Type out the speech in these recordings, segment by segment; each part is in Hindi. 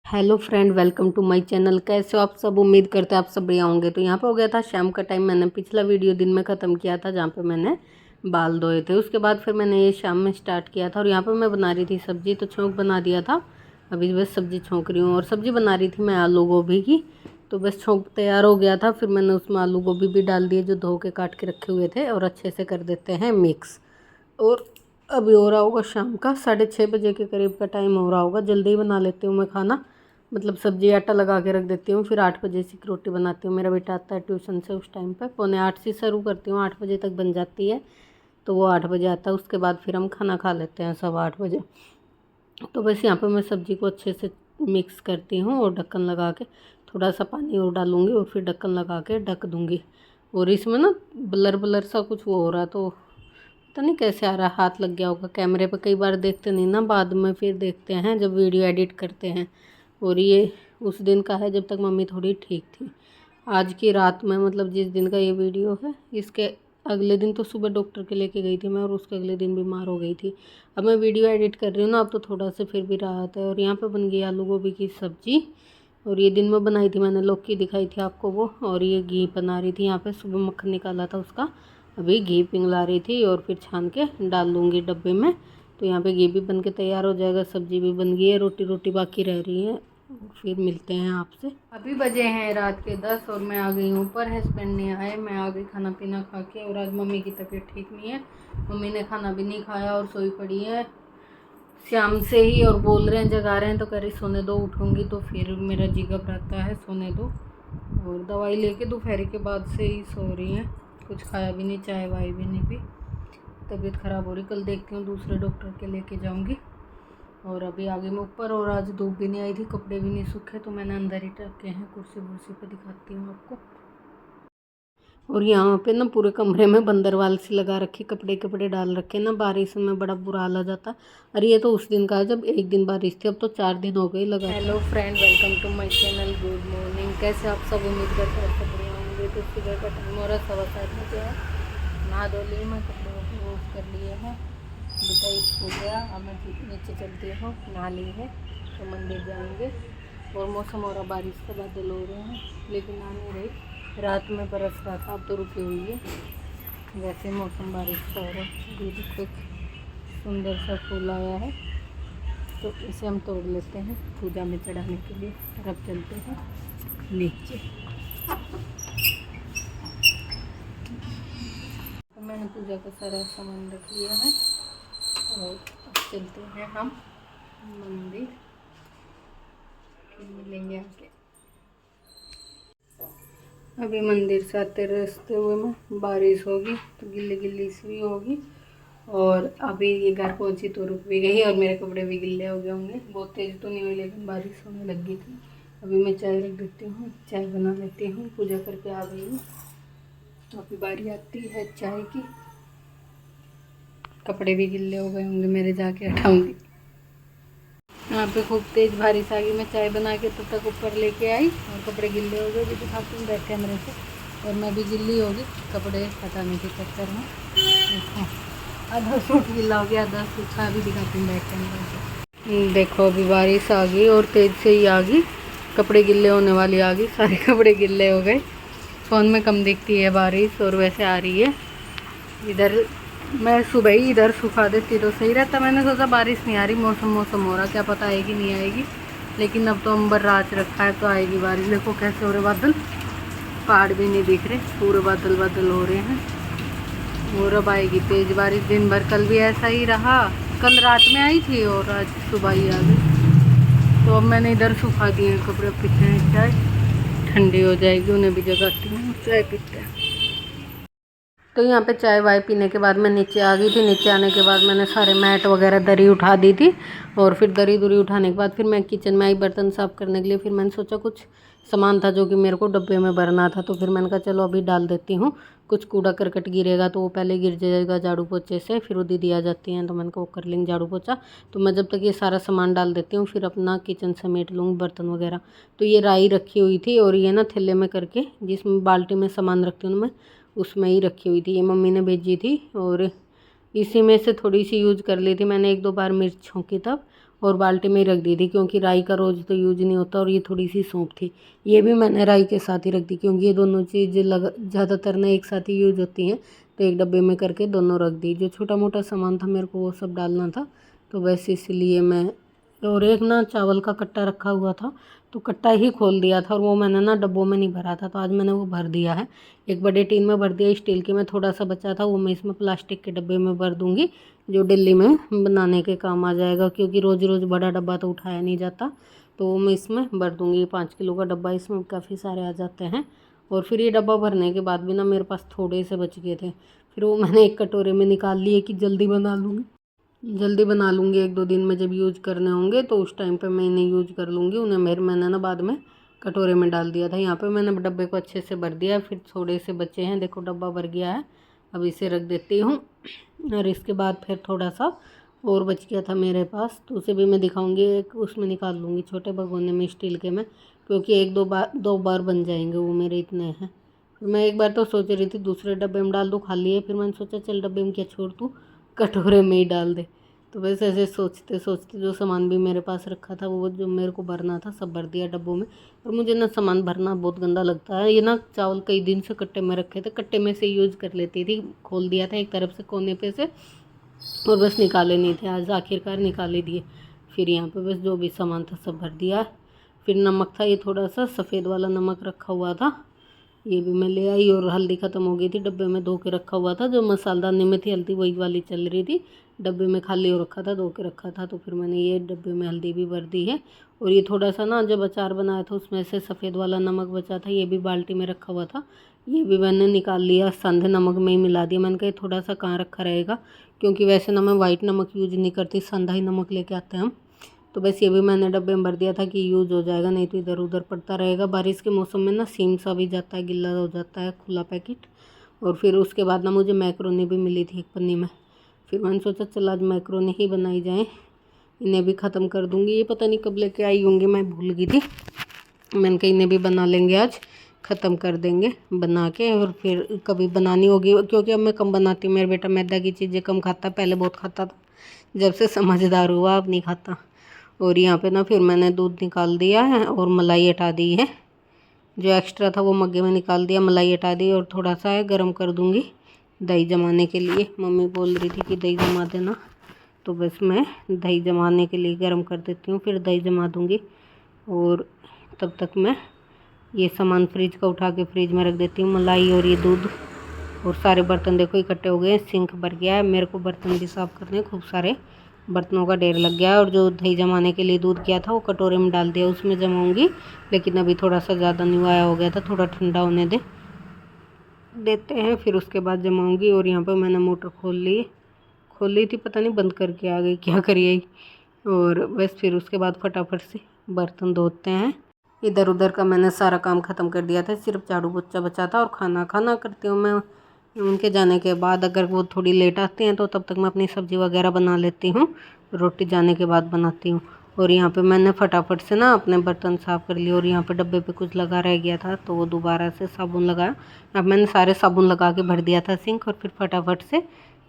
Hello friend, welcome to my channel. कैसे हो आप सब? उम्मीद करते हैं आप सब बढ़िया होंगे। तो यहाँ पे हो गया था शाम का टाइम। मैंने पिछला वीडियो दिन में ख़त्म किया था जहाँ पे मैंने बाल धोए थे। उसके बाद फिर मैंने ये शाम में स्टार्ट किया था और यहाँ पे मैं बना रही थी सब्ज़ी। तो छोंक बना दिया था, अभी बस सब्ज़ी छोंक रही हूँ। और सब्ज़ी बना रही थी मैं आलू गोभी की। तो बस छोंक तैयार हो गया था, फिर मैंने उसमें आलू गोभी भी डाल दिए जो धो के काट के रखे हुए थे, और अच्छे से कर देते हैं मिक्स। और अभी हो रहा होगा शाम का 6:30 बजे के करीब का टाइम हो रहा होगा। जल्दी ही बना लेती हूँ मैं खाना, मतलब सब्जी आटा लगा के रख देती हूँ। फिर 8 बजे से रोटी बनाती हूँ। मेरा बेटा आता है ट्यूशन से, उस टाइम पर 7:45 से शुरू करती हूँ, 8 बजे तक बन जाती है। तो वो 8 बजे आता है, उसके बाद फिर हम खाना खा लेते हैं 8:15 बजे। तो बस यहाँ पर मैं सब्ज़ी को अच्छे से मिक्स करती हूँ और ढक्कन लगा के थोड़ा सा पानी और डालूँगी और फिर ढक्कन लगा के ढक दूँगी। और इसमें ना ब्लर ब्लर सा कुछ वो हो रहा, तो पता नहीं कैसे आ रहा, हाथ लग गया होगा कैमरे पे। कई बार देखते नहीं ना, बाद में फिर देखते हैं जब वीडियो एडिट करते हैं। और ये उस दिन का है जब तक मम्मी थोड़ी ठीक थी। आज की रात में, मतलब जिस दिन का ये वीडियो है, इसके अगले दिन तो सुबह डॉक्टर के लेके गई थी मैं, और उसके अगले दिन बीमार हो गई थी। अब मैं वीडियो एडिट कर रही हूँ ना, अब तो थोड़ा सा फिर भी राहत है। और यहाँ पे बन गई आलू गोभी की सब्ज़ी। और ये दिन में बनाई थी मैंने, लौकी दिखाई थी आपको वो। और ये घी बना रही थी यहाँ पे, सुबह मक्खन निकाला था उसका, अभी घी पिघला रही थी और फिर छान के डाल दूँगी डब्बे में। तो यहाँ पे घी भी बन के तैयार हो जाएगा, सब्ज़ी भी बन गई है, रोटी रोटी बाकी रह रही है। फिर मिलते हैं आपसे। अभी बजे हैं रात के 10 और मैं आ गई हूँ ऊपर। हस्बैंड नहीं आए, मैं आ गई खाना पीना खा के। और आज मम्मी की तबीयत ठीक नहीं है, मम्मी ने खाना भी नहीं खाया और सोई पड़ी है शाम से ही। और बोल रहे हैं, जगा रहे हैं, तो कह रही सोने दो, उठूँगी तो फिर मेरा जी घबराता है, सोने दो। और दवाई लेके दोपहर के बाद से ही सो रही हैं, कुछ खाया भी नहीं, चाय वाय भी नहीं पी। तबीयत ख़राब हो रही, कल देखती हूँ दूसरे डॉक्टर के लेके जाऊँगी। और अभी आगे मैं ऊपर, और आज धूप भी नहीं आई थी, कपड़े भी नहीं सूखे, तो मैंने अंदर ही रखे हैं, कुर्सी वुर्सी पे दिखाती हूँ आपको। और यहाँ पे ना पूरे कमरे में बंदरवाल सी लगा रखी, कपड़े कपड़े डाल रखे ना, बारिश में बड़ा बुरा हाल आ जाता। अरे ये तो उस दिन का है जब एक दिन बारिश थी, अब तो 4 दिन हो गए लगा। Hello friend, welcome to my channel. Good morning. कैसे आप सब? उम्मीद करते हैं सब बढ़िया होंगे। तो सुबह का टाइम हो रहा 7:15 है। नहा धो ली मैं, कपड़े वपड़े वॉश कर लिए हैं, बेटा स्कूल गया। अब मैं नीचे चलती हूँ, नहा ली है तो मंदिर जाएंगे। और मौसम हो रहा बारिश का, बादल हो रहे हैं, लेकिन आ नहीं रही। रात में बरस रहा था, अब तो रुकी हुई है। वैसे मौसम बारिश का हो रहा है। ये देखो एक सुंदर सा फूल आया है, तो इसे हम तोड़ लेते हैं पूजा में चढ़ाने के लिए। और अब चलते हैं नीचे। तो मैंने पूजा का सारा सामान रख लिया है और अब चलते हैं हम मंदिर, फिर मिलेंगे आके। अभी मंदिर से आते रास्ते हुए में बारिश होगी, तो गिल्ली गिल्ली सी भी होगी। और अभी ये घर पहुंची तो रुक भी गई, और मेरे कपड़े भी गिल्ले हो गए होंगे। बहुत तेज़ तो नहीं हुई, लेकिन बारिश होने लग गई थी। अभी मैं चाय रख देती हूँ, चाय बना लेती हूँ। पूजा करके आ गई हूँ, तो अभी बारी आती है चाय की। कपड़े भी गिल्ले हो गए होंगे मेरे, जाके हटाऊँगी। यहाँ पे खूब तेज़ बारिश आ गई। मैं चाय बना के तब तक ऊपर लेके आई और कपड़े गिल्ले हो गए, भी दिखाती हूँ बैक कैमरे से। और मैं भी गिल्ली होगी कपड़े हटाने के चक्कर में। देखो आधा सूट गिल्ला हो गया, आधा सूखा, भी दिखाती हूँ बैक कैमरे से। देखो अभी बारिश आ गई और तेज़ से ही आ गई, कपड़े गिल्ले होने वाली आ गई, सारे कपड़े गिल्ले हो गए। फ़ोन में कम दिखती है बारिश, और वैसे आ रही है। इधर मैं सुबह ही इधर सुखा देती तो सही रहता। मैंने सोचा बारिश नहीं आ रही, मौसम हो रहा, क्या पता आएगी नहीं आएगी। लेकिन अब तो अंबर राज रखा है, तो आएगी बारिश। देखो कैसे हो रहे बादल, पहाड़ भी नहीं दिख रहे, पूरे बादल बादल हो रहे हैं। और अब आएगी तेज़ बारिश। दिन भर कल भी ऐसा ही रहा, कल रात में आई थी और आज सुबह ही आ गई। तो अब मैंने इधर सुखा दिए हैं कपड़े, पीते हैं चाय, ठंडी हो जाएगी, उन्हें भी जगाती हूँ, चाय पीते हैं। तो यहाँ पे चाय वाय पीने के बाद मैं नीचे आ गई थी। नीचे आने के बाद मैंने सारे मैट वगैरह दरी उठा दी थी। और फिर दरी दुरी उठाने के बाद फिर मैं किचन में आई बर्तन साफ़ करने के लिए। फिर मैंने सोचा कुछ सामान था जो कि मेरे को डब्बे में भरना था, तो फिर मैंने कहा चलो अभी डाल देती हूँ। कुछ कूड़ा करकट गिरेगा तो वो पहले गिर जाएगा झाड़ू पोछे से, फिर वो दीदी आ जाती हैं तो मैंने कहा वो कर लेंगे झाड़ू पोछा। तो मैं जब तक ये सारा सामान डाल देती हूँ, फिर अपना किचन समेट लूँगी, बर्तन वगैरह। तो ये राई रखी हुई थी, और ये ना थैले में करके, जिसमें बाल्टी में सामान रखती हूँ मैं, उसमें ही रखी हुई थी। ये मम्मी ने भेजी थी, और इसी में से थोड़ी सी यूज़ कर ली थी मैंने, 1-2 बार मिर्च छोंकी तब। और बाल्टी में ही रख दी थी, क्योंकि राई का रोज़ तो यूज नहीं होता। और ये थोड़ी सी सौंफ थी, ये भी मैंने राई के साथ ही रख दी, क्योंकि ये दोनों चीज़ ज़्यादातर ना एक साथ ही यूज होती हैं। तो एक डब्बे में करके दोनों रख दी। जो छोटा मोटा सामान था मेरे को वो सब डालना था, तो बस इसलिए मैं। और एक ना चावल का कट्टा रखा हुआ था, तो कट्टा ही खोल दिया था और वो मैंने ना डब्बों में नहीं भरा था, तो आज मैंने वो भर दिया है। एक बड़े टीन में भर दिया स्टील के में, थोड़ा सा बचा था वो मैं इसमें प्लास्टिक के डब्बे में भर दूँगी, जो दिल्ली में बनाने के काम आ जाएगा, क्योंकि रोज़ रोज़ बड़ा डब्बा तो उठाया नहीं जाता। तो वो मैं इसमें भर दूँगी। 5 किलो का डब्बा, इसमें काफ़ी सारे आ जाते हैं। और फिर ये डब्बा भरने के बाद भी ना मेरे पास थोड़े से बच गए थे, फिर वो मैंने एक कटोरे में निकाल लिए कि जल्दी बना लूँगी 1-2 दिन में जब यूज करने होंगे तो उस टाइम पे मैं इन्हें यूज कर लूँगी। उन्हें मैंने ना बाद में कटोरे में डाल दिया था। यहाँ पे मैंने डब्बे को अच्छे से भर दिया, फिर थोड़े से बचे हैं, देखो डब्बा भर गया है। अब इसे रख देती हूँ। और इसके बाद फिर थोड़ा सा और बच गया था मेरे पास, तो उसे भी मैं दिखाऊँगी। एक उसमें निकाल लूँगी छोटे भगोने में स्टील के में, क्योंकि 2 बार बन जाएंगे वो मेरे इतने हैं। फिर मैं एक बार तो सोच रही थी दूसरे डब्बे में डाल दूँ, खाली है, फिर मैंने सोचा चल डब्बे में क्या छोड़ दूँ, कटोरे में ही डाल दे। तो बस ऐसे सोचते सोचते जो सामान भी मेरे पास रखा था वो जो मेरे को भरना था सब भर दिया डब्बों में। और मुझे ना सामान भरना बहुत गंदा लगता है। ये ना चावल कई दिन से कट्टे में रखे थे, कट्टे में से यूज़ कर लेती थी, खोल दिया था एक तरफ से कोने पे से, और बस निकाले नहीं थे। आज आखिरकार निकाले दिए। फिर यहाँ पे बस जो भी सामान था सब भर दिया। फिर नमक था, ये थोड़ा सा सफ़ेद वाला नमक रखा हुआ था, ये भी मैं ले आई। और हल्दी ख़त्म हो गई थी, डब्बे में धो के रखा हुआ था, जो मसालदानी में थी हल्दी वही वाली चल रही थी, डब्बे में खाली हो रखा था, धो के रखा था। तो फिर मैंने ये डब्बे में हल्दी भी भर दी है। और ये थोड़ा सा ना जब अचार बनाया था उसमें से सफ़ेद वाला नमक बचा था, ये भी बाल्टी में रखा हुआ था, ये भी मैंने निकाल लिया, संधे नमक में ही मिला दिया। मैंने कहा थोड़ा सा कहाँ रखा रहेगा, क्योंकि वैसे ना मैं वाइट नमक यूज नहीं करती, संधा ही नमक लेके आते हैं हम। तो बस ये भी मैंने डब्बे में भर दिया था कि यूज़ हो जाएगा, नहीं तो इधर उधर पड़ता रहेगा। बारिश के मौसम में ना सीम सा भी जाता है, गिल्ला हो जाता है खुला पैकेट। और फिर उसके बाद ना मुझे मैक्रोनी भी मिली थी एक पन्नी में, फिर मैंने सोचा चल आज मैक्रोनी ही बनाई जाए, इन्हें भी ख़त्म कर दूँगी। ये पता नहीं कब लेके आई होंगी, मैं भूल गई थी। मैंने कहा इन्हें भी बना लेंगे, आज ख़त्म कर देंगे बना के। और फिर कभी बनानी होगी, क्योंकि अब मैं कम बनाती हूँ। मेरा बेटा मैदा की चीज़ें कम खाता, पहले बहुत खाता था, जब से समझदार हुआ अब नहीं खाता। और यहाँ पे ना फिर मैंने दूध निकाल दिया है और मलाई हटा दी है, जो एक्स्ट्रा था वो मग्गे में निकाल दिया, मलाई हटा दी। और थोड़ा सा है गर्म कर दूँगी दही जमाने के लिए। मम्मी बोल रही थी कि दही जमा देना, तो बस मैं दही जमाने के लिए गर्म कर देती हूँ, फिर दही जमा दूँगी। और तब तक मैं ये सामान फ्रिज का उठा के फ्रिज में रख देती हूँ, मलाई और ये दूध। और सारे बर्तन देखो इकट्ठे हो गए, सिंक भर गया है। मेरे को बर्तन भी साफ़ करने, खूब सारे बर्तनों का ढेर लग गया है। और जो दही जमाने के लिए दूध किया था वो कटोरे में डाल दिया, उसमें जमाऊंगी। लेकिन अभी थोड़ा सा ज़्यादा निवाया हो गया था, थोड़ा ठंडा होने देते हैं, फिर उसके बाद जमाऊंगी। और यहाँ पर मैंने मोटर खोल ली थी, पता नहीं बंद करके आ गई क्या करिए। और बस फिर उसके बाद फटाफट से बर्तन धोते हैं। इधर उधर का मैंने सारा काम ख़त्म कर दिया था, सिर्फ झाड़ू पोछा बचा था। और खाना करती हूँ मैं उनके जाने के बाद। अगर वो थोड़ी लेट आते हैं तो तब तक मैं अपनी सब्ज़ी वगैरह बना लेती हूँ, रोटी जाने के बाद बनाती हूँ। और यहाँ पे मैंने फटाफट से ना अपने बर्तन साफ़ कर लिए। और यहाँ पे डब्बे पे कुछ लगा रह गया था, तो वो दोबारा से साबुन लगाया। अब मैंने सारे साबुन लगा के भर दिया था सिंक, और फिर फटाफट से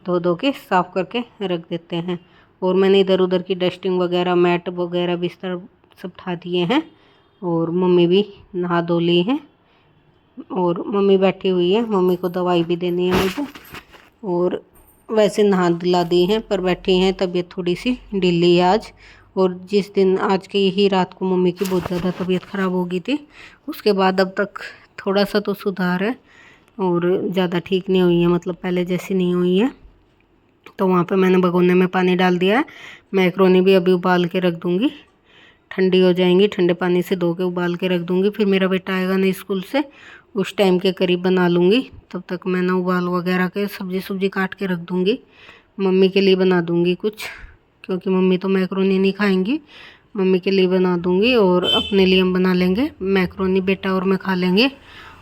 धो के साफ़ करके रख देते हैं। और मैंने इधर उधर की डस्टिंग वगैरह, मैट वगैरह, बिस्तर सब उठा दिए हैं। और मम्मी भी नहा धो ली है, और मम्मी बैठी हुई है, मम्मी को दवाई भी देनी है मुझे। और वैसे नहा दिला दी हैं, पर बैठी हैं, तबीयत थोड़ी सी ढीली है आज। और जिस दिन आज की ही रात को मम्मी की बहुत ज़्यादा तबीयत ख़राब हो गई थी, उसके बाद अब तक थोड़ा सा तो सुधार है, और ज़्यादा ठीक नहीं हुई है, मतलब पहले जैसी नहीं हुई है। तो वहाँ पे मैंने भगोने में पानी डाल दिया है। मैक्रोनी भी अभी उबाल के रख दूँगी, ठंडी हो जाएंगी, ठंडे पानी से धो के उबाल के रख दूँगी। फिर मेरा बेटा आएगा ना स्कूल से, उस टाइम के करीब बना लूँगी। तब तक मैं ना उबाल वगैरह के सब्ज़ी काट के रख दूँगी। मम्मी के लिए बना दूँगी कुछ, क्योंकि मम्मी तो मैक्रोनी नहीं खाएंगी, मम्मी के लिए बना दूँगी। और अपने लिए हम बना लेंगे मैक्रोनी, बेटा और मैं खा लेंगे।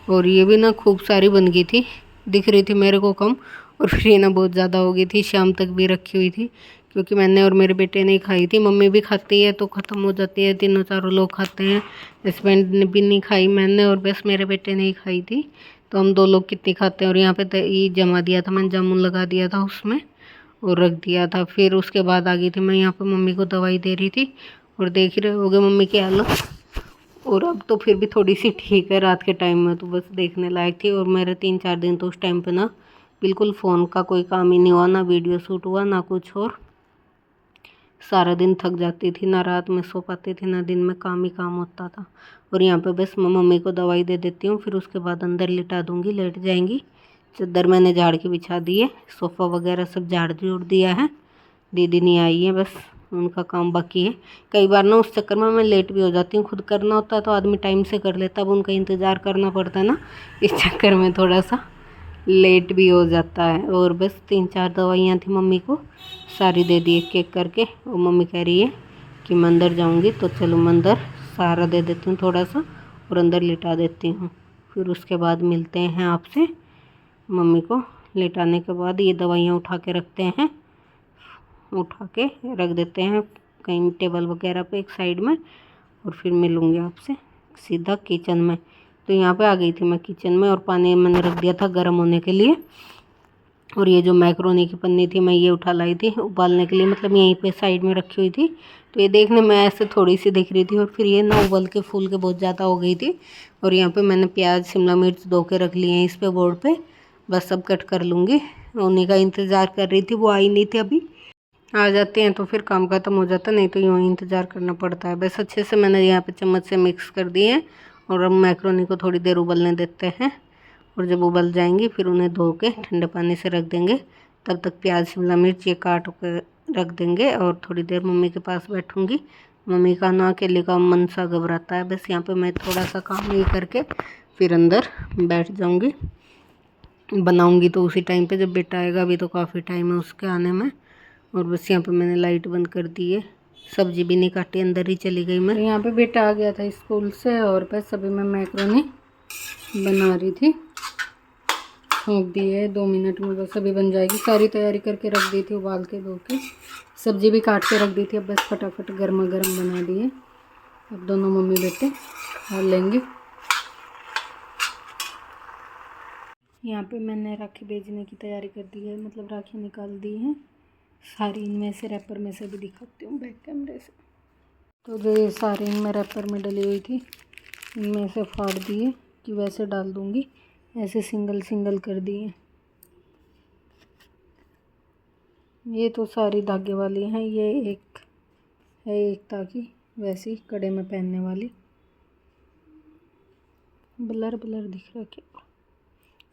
और ये भी ना खूब सारी बन गई थी, दिख रही थी मेरे को कम, और फिर ये ना बहुत ज़्यादा हो गई थी, शाम तक भी रखी हुई थी, क्योंकि मैंने और मेरे बेटे ने खाई थी। मम्मी भी खाती है तो ख़त्म हो जाती है, 3-4 लोग खाते हैं। हस्बैंड ने भी नहीं खाई, मैंने और बस मेरे बेटे ने ही खाई थी, तो हम 2 लोग कितनी खाते हैं। और यहाँ पे दही जमा दिया था मैंने, जामुन लगा दिया था उसमें। और रख दिया था। फिर उसके बाद आ गई थी मैं यहाँ पे मम्मी को दवाई दे रही थी और देख रहे होगे मम्मी की हालत। और अब तो फिर भी थोड़ी सी ठीक है, रात के टाइम में तो बस देखने लायक थी। और मेरे 3-4 दिन तो उस टाइम पे ना बिल्कुल फ़ोन का कोई काम ही नहीं हुआ, ना वीडियो शूट हुआ ना कुछ। और सारा दिन थक जाती थी, ना रात में सो पाती थी ना दिन में, काम ही काम होता था। और यहाँ पे बस मैं मम्मी को दवाई दे देती हूँ, फिर उसके बाद अंदर लिटा दूँगी, लेट जाएंगी। चादर मैंने झाड़ के बिछा दी है, सोफ़ा वगैरह सब झाड़ झूड़ दिया है। दीदी नहीं आई है, बस उनका काम बाकी है। कई बार ना उस चक्कर में मैं लेट भी हो जाती हूँ, खुद करना होता है तो आदमी टाइम से कर लेता, अब उनका इंतज़ार करना पड़ता है ना, इस चक्कर में थोड़ा सा लेट भी हो जाता है। और बस 3-4 दवाइयाँ थी मम्मी को, सारी दे दी एक एक करके। और मम्मी कह रही है कि मैं अंदर जाऊँगी, तो चलो मैं अंदर सारा दे देती हूँ थोड़ा सा और अंदर लिटा देती हूँ। फिर उसके बाद मिलते हैं आपसे। मम्मी को लेटाने के बाद ये दवाइयाँ उठा के रखते हैं, उठा के रख देते हैं कहीं टेबल वगैरह पे एक साइड में। और फिर मिलूँगी आपसे सीधा किचन में। तो यहाँ पे आ गई थी मैं किचन में, और पानी मैंने रख दिया था गर्म होने के लिए। और ये जो मैक्रोनी की पन्नी थी मैं ये उठा लाई थी उबालने के लिए, मतलब यहीं पे साइड में रखी हुई थी। तो ये देखने में ऐसे थोड़ी सी दिख रही थी, और फिर ये ना उबल के फूल के बहुत ज़्यादा हो गई थी। और यहाँ पे मैंने प्याज शिमला मिर्च धो के रख लिए हैं इस पे बोर्ड पे, बस सब कट कर लूँगी। उन्हीं का इंतज़ार कर रही थी, वो आई नहीं थी अभी, आ जाते हैं तो फिर काम खत्म हो जाता, नहीं तो यूँ ही इंतज़ार करना पड़ता है। बस अच्छे से मैंने यहाँ पे चम्मच से मिक्स कर दिए हैं। और अब मैक्रोनी को थोड़ी देर उबलने देते हैं, और जब उबल जाएंगी फिर उन्हें धो के ठंडे पानी से रख देंगे। तब तक प्याज शिमला मिर्च ये काट कर रख देंगे, और थोड़ी देर मम्मी के पास बैठूँगी। मम्मी का ना अकेले का मन सा घबराता है, बस यहाँ पर मैं थोड़ा सा काम ये करके फिर अंदर बैठ जाऊँगी। बनाऊँगी तो उसी टाइम पर जब बेटा आएगा, अभी तो काफ़ी टाइम है उसके आने में। और बस यहाँ पे मैंने लाइट बंद कर दी है, सब्जी भी नहीं काटी, अंदर ही चली गई मैं। यहाँ पे बेटा आ गया था स्कूल से, और बस अभी मैं मैक्रोनी बना रही थी, छोंक दी है 2 मिनट में, बस अभी बन जाएगी। सारी तैयारी करके रख दी थी, उबाल के धो के, सब्जी भी काट के रख दी थी, अब बस फटाफट गर्मा गर्म बना दिए। अब दोनों मम्मी बेटे खा लेंगे। यहाँ पे मैंने राखी भेजने की तैयारी कर दी है, मतलब राखी निकाल दी है सारी। इनमें से रैपर में से भी दिखाती हूँ बैक कैमरे से। तो जो ये सारी इनमें रैपर में डली हुई थी, इनमें से फाड़ दिए कि वैसे डाल दूँगी, ऐसे सिंगल सिंगल कर दिए। ये तो सारी धागे वाली हैं, ये एक है एक ताकि वैसी कड़े में पहनने वाली, ब्लर ब्लर दिख रहा क्या।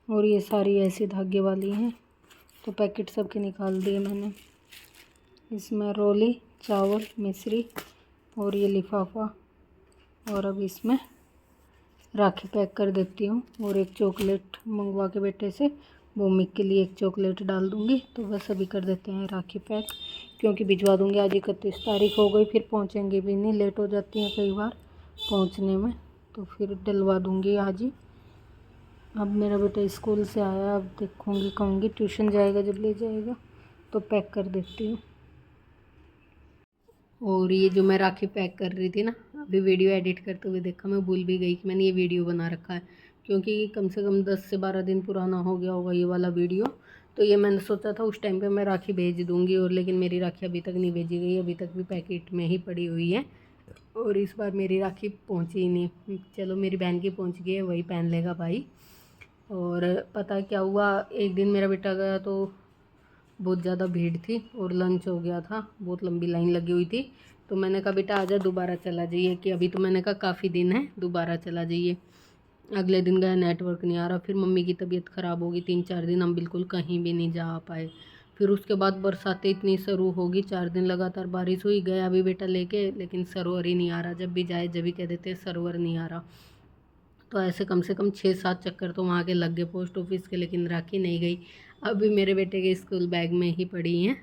और ये सारी ऐसी धागे वाली हैं। तो पैकेट सबके निकाल दिए मैंने। इसमें रोली, चावल, मिश्री और ये लिफाफा, और अब इसमें राखी पैक कर देती हूँ। और एक चॉकलेट मंगवा के बेटे से, भूमि के लिए एक चॉकलेट डाल दूँगी। तो बस अभी कर देते हैं राखी पैक, क्योंकि भिजवा दूँगी। आज 31 तारीख हो गई, फिर पहुँचेंगे भी नहीं, लेट हो जाती हैं कई बार पहुँचने में, तो फिर डलवा दूँगी आज ही। अब मेरा बेटा स्कूल से आया, अब देखूँगी, कहूँगी ट्यूशन जाएगा जब ले जाएगा तो पैक कर देती हूँ। और ये जो मैं राखी पैक कर रही थी ना, अभी वीडियो एडिट करते हुए देखा, मैं भूल भी गई कि मैंने ये वीडियो बना रखा है, क्योंकि कम से कम 10 से 12 दिन पुराना हो गया होगा ये वाला वीडियो। तो ये मैंने सोचा था उस टाइम पे मैं राखी भेज दूँगी, और लेकिन मेरी राखी अभी तक नहीं भेजी गई, अभी तक भी पैकेट में ही पड़ी हुई है। और इस बार मेरी राखी पहुँची ही नहीं। चलो मेरी बहन की पहुँच गई है, वही पहन लेगा भाई। और पता क्या हुआ, एक दिन मेरा बेटा गया तो बहुत ज़्यादा भीड़ थी और लंच हो गया था, बहुत लंबी लाइन लगी हुई थी। तो मैंने कहा बेटा आजा, दोबारा चला जाइए, कि अभी तो मैंने कहा काफ़ी दिन है, दोबारा चला जाइए। अगले दिन गया, नेटवर्क नहीं आ रहा। फिर मम्मी की तबीयत ख़राब होगी, 3-4 दिन हम बिल्कुल कहीं भी नहीं जा पाए। फिर उसके बाद बरसातें इतनी शुरू होगी, 4 दिन लगातार बारिश हुई। गया भी बेटा लेके, लेकिन सर्वर ही नहीं आ रहा। जब भी जाए जब भी कह देते हैं सर्वर नहीं आ रहा। तो ऐसे कम से कम 6-7 चक्कर तो वहाँ के लग गए पोस्ट ऑफिस के, लेकिन राखी नहीं गई। अभी मेरे बेटे के स्कूल बैग में ही पड़ी हैं।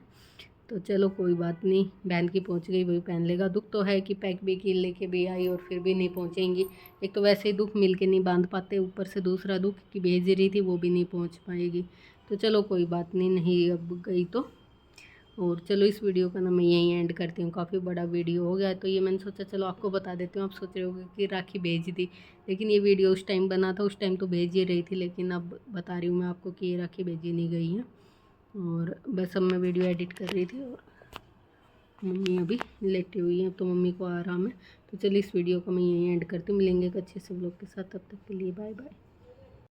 तो चलो कोई बात नहीं, बहन की पहुँच गई, वही पहन लेगा। दुख तो है कि पैक भी की, लेके भी आई और फिर भी नहीं पहुँचेंगी। एक तो वैसे ही दुख मिल के नहीं बांध पाते, ऊपर से दूसरा दुख कि भेज रही थी वो भी नहीं पहुँच पाएगी। तो चलो कोई बात नहीं, नहीं अब गई तो। और चलो इस वीडियो का ना मैं यहीं एंड करती हूँ, काफ़ी बड़ा वीडियो हो गया। तो ये मैंने सोचा चलो आपको बता देती हूँ। आप सोच रहे होगे कि राखी भेज दी, लेकिन ये वीडियो उस टाइम बना था, उस टाइम तो भेज ही रही थी, लेकिन अब बता रही हूँ मैं आपको कि ये राखी भेजी नहीं गई है। और बस अब मैं वीडियो एडिट कर रही थी और मम्मी अभी लेटी हुई है, तो मम्मी को आराम है। तो चलिए इस वीडियो को मैं यहीं एंड करती हूँ। मिलेंगे एक अच्छे से व्लॉग के साथ, तब तक के लिए बाय बाय।